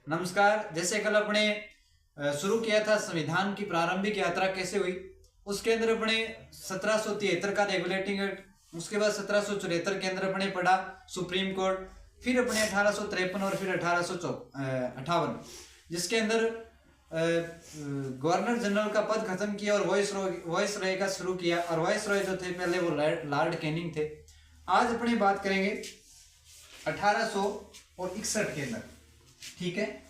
नमस्कार। जैसे कल अपने शुरू किया था संविधान की प्रारंभिक यात्रा कैसे हुई, उसके अंदर अपने 1773 का रेगुलेटिंग एक्ट, उसके बाद 1774 के अंदर अपने पढ़ा सुप्रीम कोर्ट, फिर अपने 1853 और फिर 1858 जिसके अंदर गवर्नर जनरल का पद खत्म किया और वॉइस रॉय का शुरू किया। और वॉइस रॉय जो थे पहले वो लॉर्ड कैनिंग थे। आज अपने बात करेंगे 1861 के अंदर, ठीक है,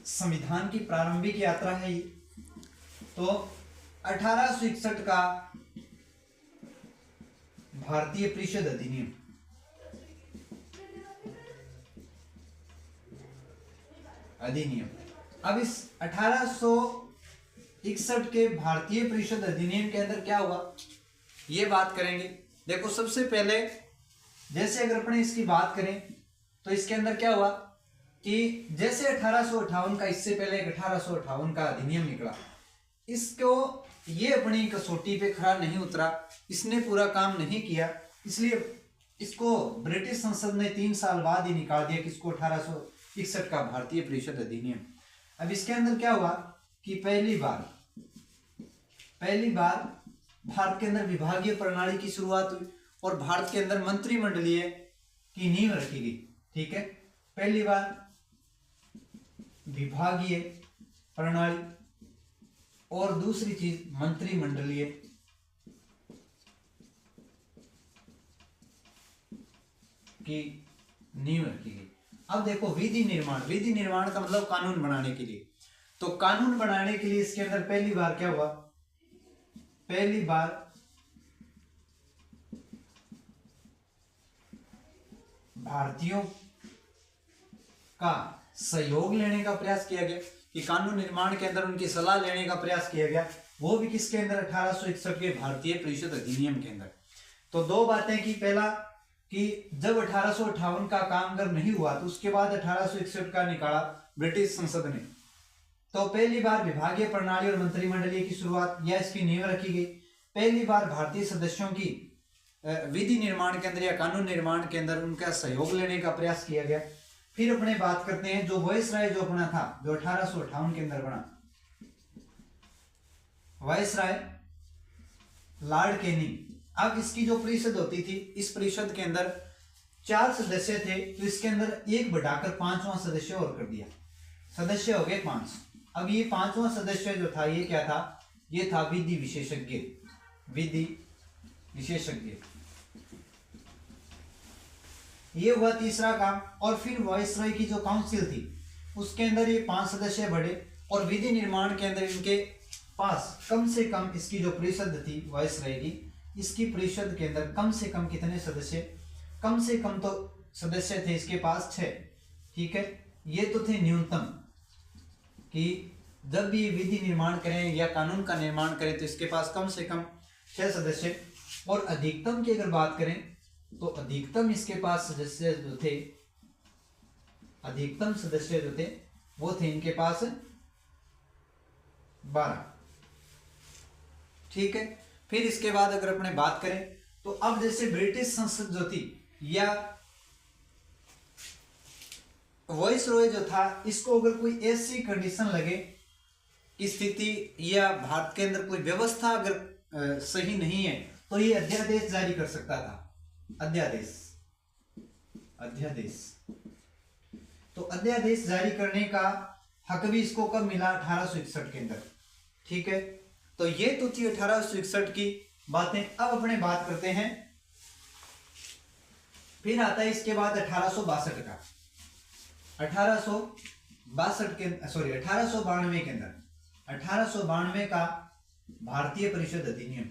संविधान की प्रारंभिक यात्रा है ये। तो 1861 का भारतीय परिषद अधिनियम, अब इस 1861 के भारतीय परिषद अधिनियम के अंदर क्या हुआ ये बात करेंगे। देखो, सबसे पहले जैसे अगर अपने इसकी बात करें तो इसके अंदर क्या हुआ कि जैसे 1858 का, इससे पहले एक 1858 का अधिनियम निकला, इसको ये अपनी कसौटी पे खरा नहीं उतरा, इसने पूरा काम नहीं किया, इसलिए इसको ब्रिटिश संसद ने 3 साल बाद ही निकाल दिया किसको, 1861 का भारतीय परिषद अधिनियम। अब इसके अंदर क्या हुआ कि पहली बार भारत के अंदर विभागीय प्रणाली की शुरुआत हुई और भारत के अंदर मंत्रिमंडलीय की नींव रखी गई। ठीक है, पहली बार विभागीय प्रणाली और दूसरी चीज मंत्रिमंडलीय की नींव रखी गई। अब देखो, विधि निर्माण का मतलब कानून बनाने के लिए। तो कानून बनाने के लिए इसके अंदर पहली बार क्या हुआ, पहली बार भारतीयों का सहयोग लेने का प्रयास किया गया कि कानून निर्माण के अंदर उनकी सलाह लेने का प्रयास किया गया, वो भी किसके अंदर, 1861 के भारतीय परिषद अधिनियम के अंदर। तो दो बातें की, पहला कि जब 1858 का काम अगर नहीं हुआ तो उसके बाद 1861 का निकाला ब्रिटिश संसद ने। तो पहली बार विभागीय प्रणाली और मंत्रिमंडलीय की शुरुआत या इसकी नींव रखी गई। पहली बार भारतीय सदस्यों की विधि निर्माण के अंदर या कानून निर्माण के अंदर उनका सहयोग लेने का प्रयास किया गया। फिर अपने बात करते हैं जो वॉइस राय जो बना था, जो 1858 के अंदर बना, वॉइस राय लॉर्ड कैनिंग। अब इसकी जो परिषद होती थी, इस परिषद के अंदर 4 सदस्य थे, तो इसके अंदर एक बढ़ाकर 5वां सदस्य और कर दिया, सदस्य हो गए 5। अब ये 5वां सदस्य जो था ये क्या था, ये था विधि विशेषज्ञ। ये हुआ तीसरा काम। और फिर वॉइसरॉय की जो काउंसिल थी उसके अंदर ये 5 सदस्य बढ़े और विधि निर्माण के अंदर इनके पास कम से कम, इसकी जो परिषद थी वॉइसरॉय की, इसकी परिषद के अंदर कम से कम कितने सदस्य, कम से कम तो सदस्य थे इसके पास 6। ठीक है, ये तो थे न्यूनतम कि जब भी विधि निर्माण करें या कानून का निर्माण करें तो इसके पास कम से कम 6 सदस्य। और अधिकतम की अगर बात करें तो अधिकतम इसके पास सदस्य जो थे, अधिकतम सदस्य जो थे वो थे इनके पास 12। ठीक है, फिर इसके बाद अगर अपने बात करें तो अब जैसे ब्रिटिश संसद जो थी या वॉइस रॉय जो था, इसको अगर कोई ऐसी कंडीशन लगे, स्थिति या भारत के अंदर कोई व्यवस्था अगर सही नहीं है तो ये अध्यादेश जारी कर सकता था। अध्यादेश तो अध्यादेश जारी करने का हक भी इसको कब मिला, 1861 के अंदर। ठीक है, तो ये तो थी 1861 की बातें। अब अपने बात करते हैं, फिर आता है इसके बाद 1862 का। 1892 के अंदर 1892 का भारतीय परिषद अधिनियम,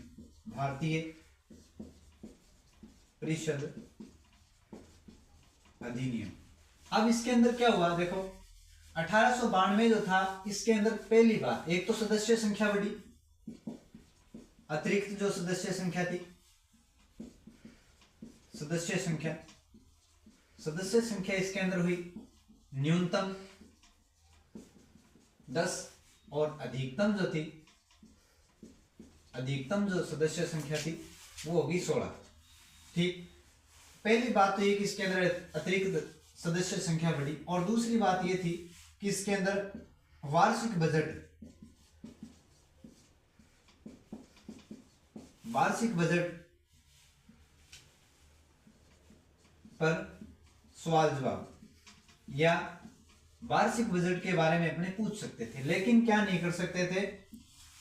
भारतीय परिषद अधिनियम। अब इसके अंदर क्या हुआ, देखो 1892 जो था, इसके अंदर पहली बार एक तो सदस्य संख्या बढ़ी, अतिरिक्त जो सदस्य संख्या थी, सदस्य संख्या इसके अंदर हुई न्यूनतम 10 और अधिकतम जो सदस्य संख्या थी वो होगी 16। ठीक, पहली बात तो ये कि इसके अंदर अतिरिक्त सदस्य संख्या बढ़ी और दूसरी बात ये थी कि इसके अंदर वार्षिक बजट पर सवाल जवाब या वार्षिक बजट के बारे में अपने पूछ सकते थे, लेकिन क्या नहीं कर सकते थे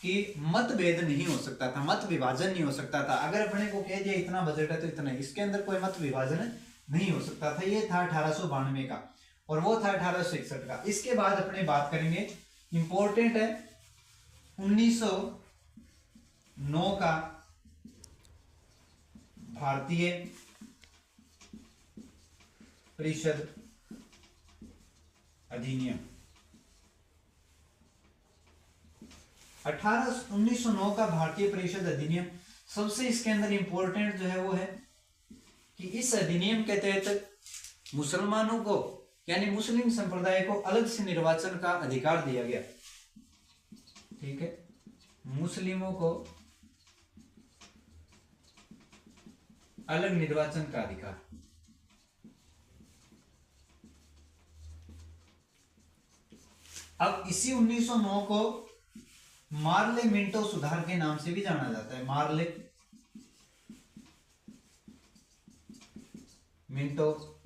कि मतभेद नहीं हो सकता था, मत विभाजन नहीं हो सकता था। अगर अपने को कह दिया इतना बजट है तो इतना ही, इसके अंदर कोई मत विभाजन नहीं हो सकता था। ये था 1892 का और वो था 1861 का। इसके बाद अपने बात करेंगे, इंपॉर्टेंट है, 1909 का भारतीय परिषद अधिनियम। 1909 का भारतीय परिषद अधिनियम सबसे इसके अंदर इंपॉर्टेंट जो है वो है कि इस अधिनियम के तहत मुसलमानों को यानी मुस्लिम संप्रदाय को अलग से निर्वाचन का अधिकार दिया गया। ठीक है, मुस्लिमों को अलग निर्वाचन का अधिकार। अब इसी 1909 को मार्ले मिंटो सुधार के नाम से भी जाना जाता है, मार्ले मिंटो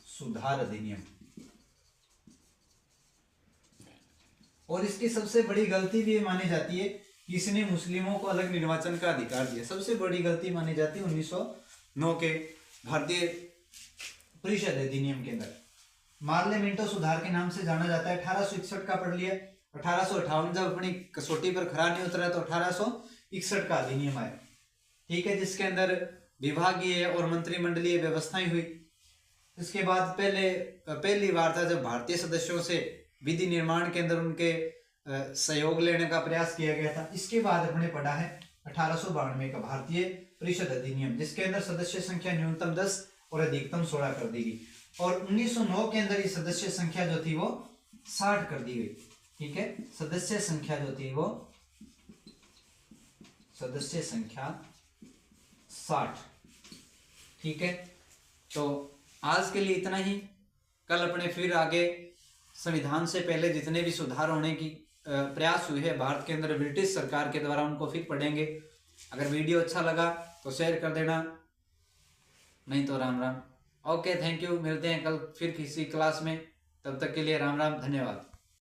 सुधार अधिनियम। और इसकी सबसे बड़ी गलती भी मानी जाती है कि इसने मुस्लिमों को अलग निर्वाचन का अधिकार दिया। सबसे बड़ी गलती मानी जाती है 1909 के भारतीय परिषद अधिनियम के अंदर। मार्ले मिंटो सुधार के नाम से जाना जाता है। 1861 का पढ़ लिया। 1858 जब अपनी कसौटी पर खरा नहीं उतरा तो 1861 का अधिनियम आया। ठीक है, जिसके अंदर विभागीय और मंत्रिमंडलीय व्यवस्थाएं हुई। इसके बाद पहली बार था जब भारतीय सदस्यों से विधि निर्माण के अंदर उनके सहयोग लेने का प्रयास किया गया था। इसके बाद अपने पढ़ा है 1892 का भारतीय परिषद अधिनियम, जिसके अंदर सदस्य संख्या न्यूनतम 10 और अधिकतम 16 कर दी गई। और 1909 के अंदर ये सदस्य संख्या जो थी वो 60 कर दी गई। ठीक है, सदस्य संख्या जो थी वो सदस्य संख्या 60। ठीक है, तो आज के लिए इतना ही। कल अपने फिर आगे संविधान से पहले जितने भी सुधार होने की प्रयास हुए हैं भारत के अंदर ब्रिटिश सरकार के द्वारा, उनको फिर पढ़ेंगे। अगर वीडियो अच्छा लगा तो शेयर कर देना, नहीं तो Ram Ram. Okay, thank you. मिलते हैं कल फिर किसी क्लास में, तब तक के लिए राम राम, धन्यवाद।